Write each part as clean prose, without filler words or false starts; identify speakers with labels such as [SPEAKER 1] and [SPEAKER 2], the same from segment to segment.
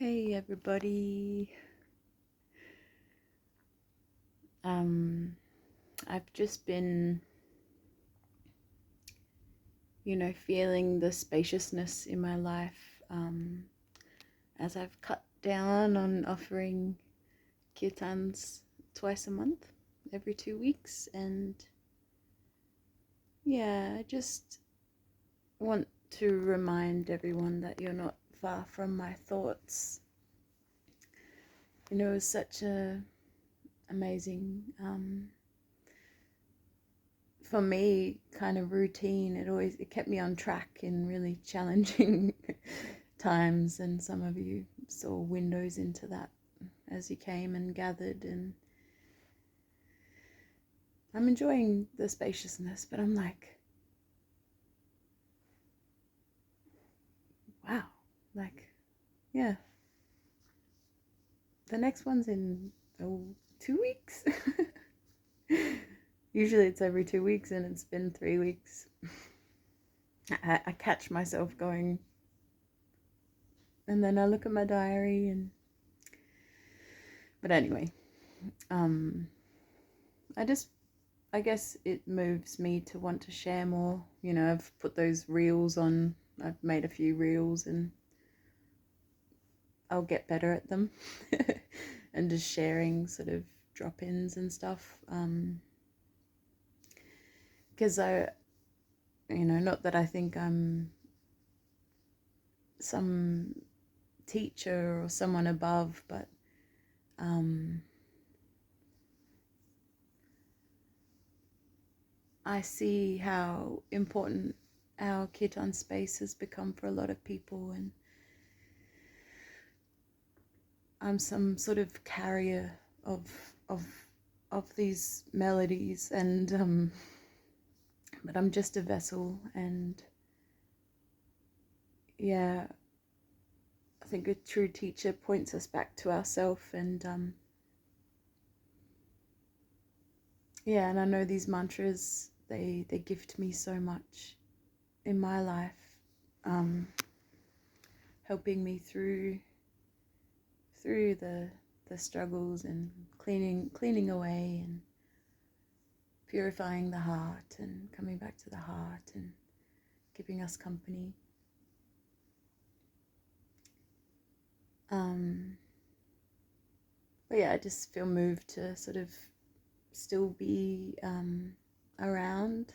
[SPEAKER 1] Hey everybody. I've just been, feeling the spaciousness in my life as I've cut down on offering kirtans twice a month, every 2 weeks. And yeah, I just want to remind everyone that you're not far from my thoughts. It was such a amazing for me kind of routine. It kept me on track in really challenging times, and some of you saw windows into that as you came and gathered, and I'm enjoying the spaciousness, but I'm like, wow, yeah, the next one's in 2 weeks. Usually it's every 2 weeks, and it's been 3 weeks. I catch myself going, and then I look at my diary, but anyway, I guess it moves me to want to share more. I've put those reels on. I've made a few reels, and I'll get better at them. And just sharing sort of drop-ins and stuff. Because not that I think I'm some teacher or someone above, but I see how important our kirtan space has become for a lot of people, and I'm some sort of carrier of these melodies, and but I'm just a vessel. And yeah, I think a true teacher points us back to ourselves, and yeah, and I know these mantras, they gift me so much in my life, helping me through the struggles, and cleaning away, and purifying the heart, and coming back to the heart, and keeping us company. But yeah, I just feel moved to sort of still be around,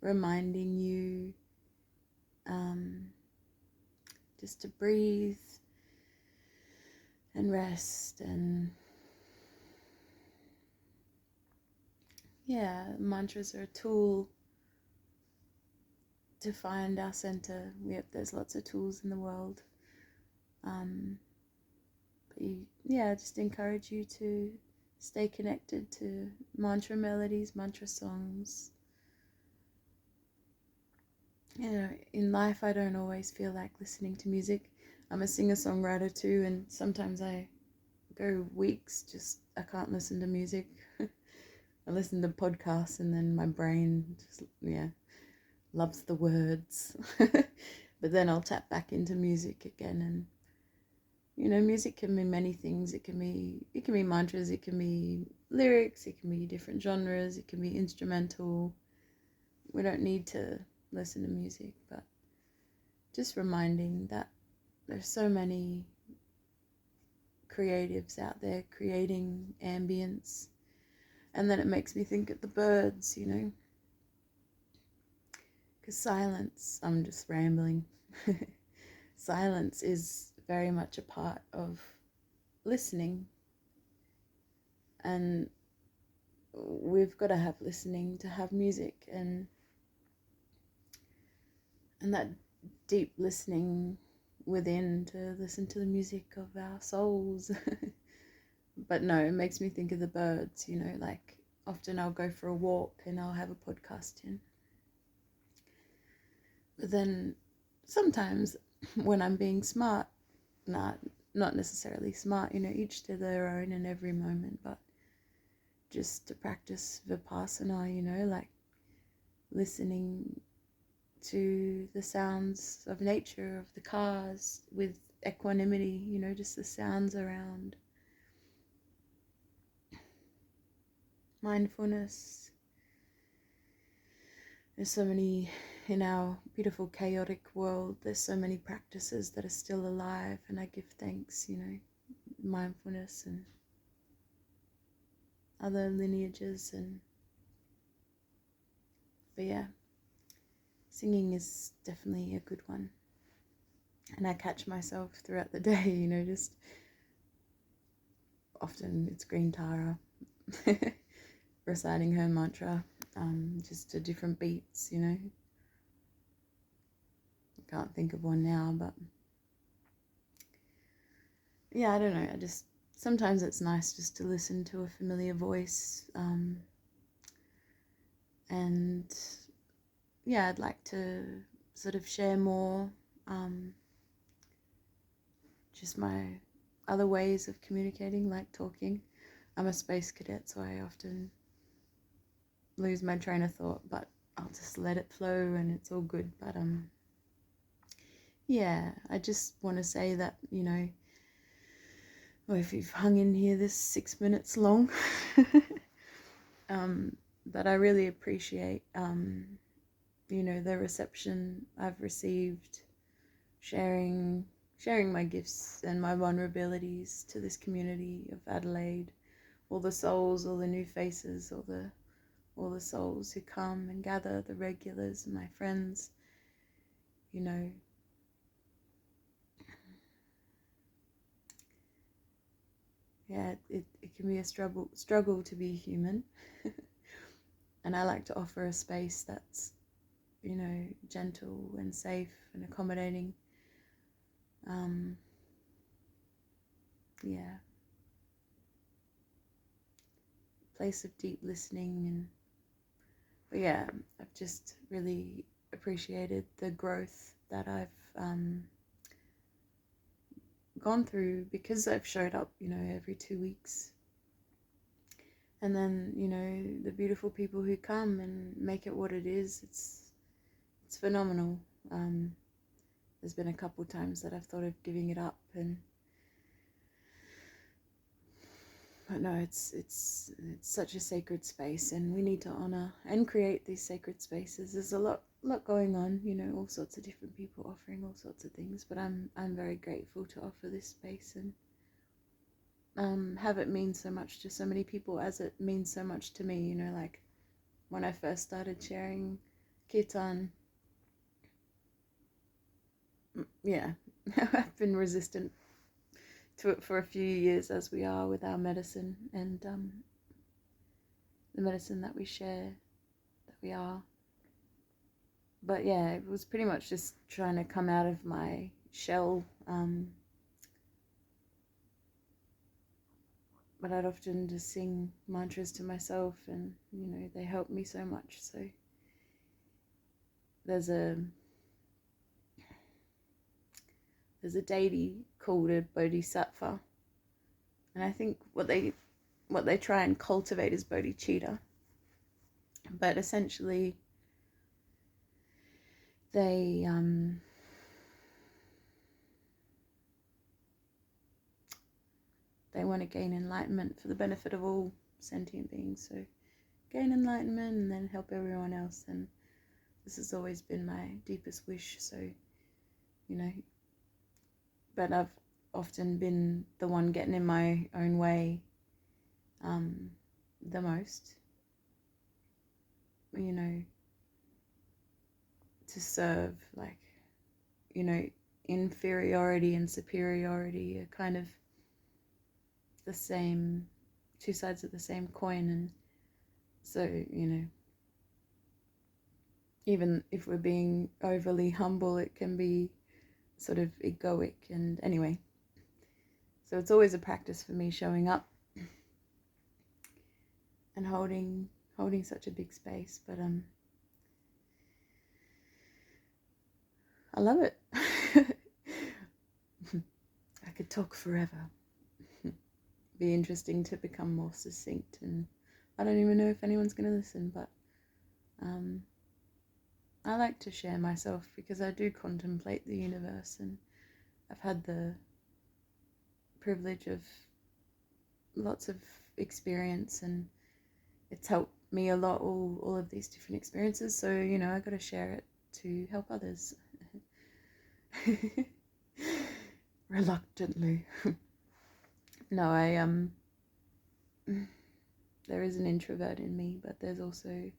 [SPEAKER 1] reminding you just to breathe and rest. And yeah, mantras are a tool to find our center. There's lots of tools in the world, but I just encourage you to stay connected to mantra melodies, mantra songs. In life I don't always feel like listening to music. I'm a singer-songwriter too, and sometimes I go weeks I can't listen to music. I listen to podcasts, and then my brain just loves the words. But then I'll tap back into music again, and music can be many things. It can be mantras, it can be lyrics, it can be different genres, it can be instrumental. We don't need to listen to music, but just reminding that there's so many creatives out there creating ambience. And then it makes me think of the birds, because silence, I'm just rambling. Silence is very much a part of listening, and we've got to have listening to have music, and that deep listening within to listen to the music of our souls. But no, it makes me think of the birds, like often I'll go for a walk and I'll have a podcast in. But then sometimes when I'm being smart, not necessarily smart, each to their own in every moment, but just to practice vipassana, like listening to the sounds of nature, of the cars, with equanimity, you know, just the sounds around. Mindfulness. There's so many, in our beautiful chaotic world, there's so many practices that are still alive, and I give thanks, you know, mindfulness and other lineages. But yeah, singing is definitely a good one. And I catch myself throughout the day, you know, just often it's Green Tara reciting her mantra, just to different beats, you know. I can't think of one now, but yeah, I don't know. I just, sometimes it's nice just to listen to a familiar voice. And yeah, I'd like to sort of share more, just my other ways of communicating, like talking. I'm a space cadet, so I often lose my train of thought, but I'll just let it flow and it's all good. But yeah, I just want to say that, you know, well, if you've hung in here this 6 minutes long, that I really appreciate, you know, the reception I've received, sharing my gifts and my vulnerabilities to this community of Adelaide, all the souls, all the new faces, all the souls who come and gather, the regulars and my friends, you know. Yeah, it can be a struggle to be human. And I like to offer a space that's, you know, gentle and safe and accommodating. Yeah, place of deep listening. And but yeah, I've just really appreciated the growth that I've gone through, because I've showed up, you know, every 2 weeks. And then, you know, the beautiful people who come and make it what it is, it's phenomenal. There's been a couple times that I've thought of giving it up, but no, it's such a sacred space, and we need to honor and create these sacred spaces. There's a lot going on, you know, all sorts of different people offering all sorts of things, but I'm very grateful to offer this space and have it mean so much to so many people as it means so much to me, you know. Like when I first started sharing kirtan, yeah, I've been resistant to it for a few years, as we are with our medicine and the medicine that we share, that we are. But yeah, it was pretty much just trying to come out of my shell. But I'd often just sing mantras to myself, and you know, they help me so much. So there's a deity called a bodhisattva, and I think what they try and cultivate is bodhicitta. But essentially, they want to gain enlightenment for the benefit of all sentient beings. So gain enlightenment and then help everyone else. And this has always been my deepest wish. So, you know, but I've often been the one getting in my own way the most, you know, to serve, like, you know, inferiority and superiority are kind of the same, two sides of the same coin. And so, you know, even if we're being overly humble, it can be sort of egoic. And anyway, so it's always a practice for me showing up and holding such a big space. But I love it. I could talk forever. Be interesting to become more succinct, and I don't even know if anyone's going to listen, but I like to share myself because I do contemplate the universe, and I've had the privilege of lots of experience, and it's helped me a lot, all of these different experiences. So, you know, I got to share it to help others. Reluctantly. No, there is an introvert in me, but there's also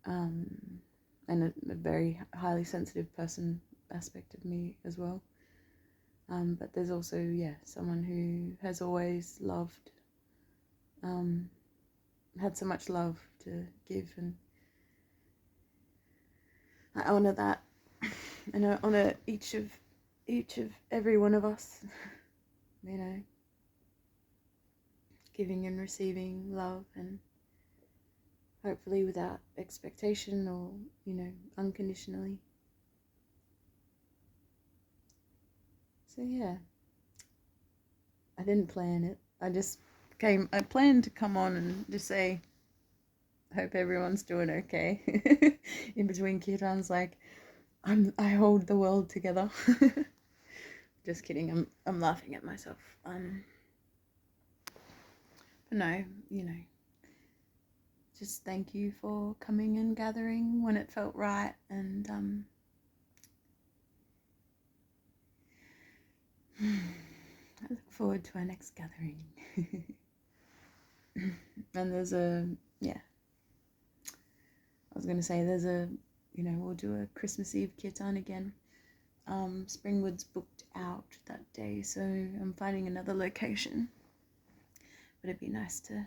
[SPEAKER 1] and a very highly sensitive person aspect of me as well. But there's also, yeah, someone who has always loved, had so much love to give, and I honor that, and I honor each of every one of us, you know, giving and receiving love, and hopefully without expectation, or, you know, unconditionally. So yeah, I didn't plan it. I planned to come on and just say, hope everyone's doing okay. In between kirtans, like, I hold the world together. Just kidding. I'm laughing at myself. But no, you know, just thank you for coming and gathering when it felt right, and I look forward to our next gathering. And there's a, yeah, I was gonna say there's a, you know, we'll do a Christmas Eve kirtan again. Springwood's booked out that day, so I'm finding another location. But it'd be nice to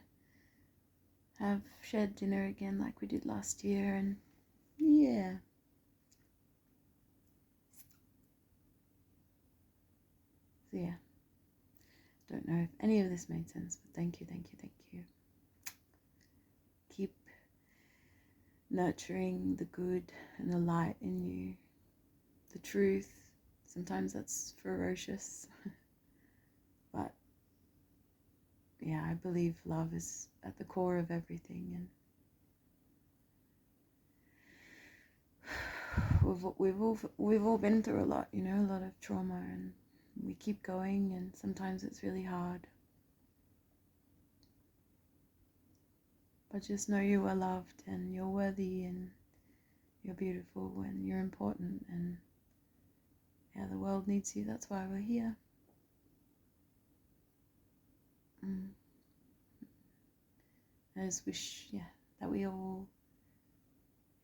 [SPEAKER 1] have shared dinner again like we did last year, and yeah. So yeah, don't know if any of this made sense, but thank you, thank you, thank you. Keep nurturing the good and the light in you, the truth. Sometimes that's ferocious, but yeah, I believe love is at the core of everything, and we've all been through a lot, you know, a lot of trauma, and we keep going, and sometimes it's really hard. But just know you are loved, and you're worthy, and you're beautiful, and you're important, and yeah, the world needs you. That's why we're here. I just wish, yeah, that we all,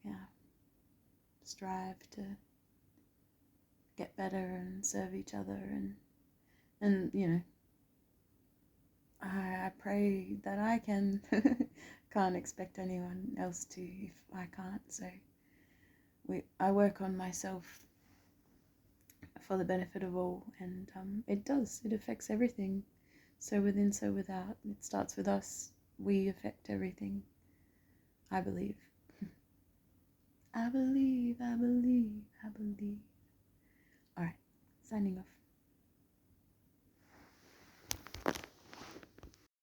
[SPEAKER 1] yeah, strive to get better and serve each other, and you know, I pray that I can. Can't expect anyone else to if I can't. So I work on myself for the benefit of all, and it affects everything. So within, so without. It starts with us. We affect everything. I believe. I believe, I believe, I believe. Alright, signing off.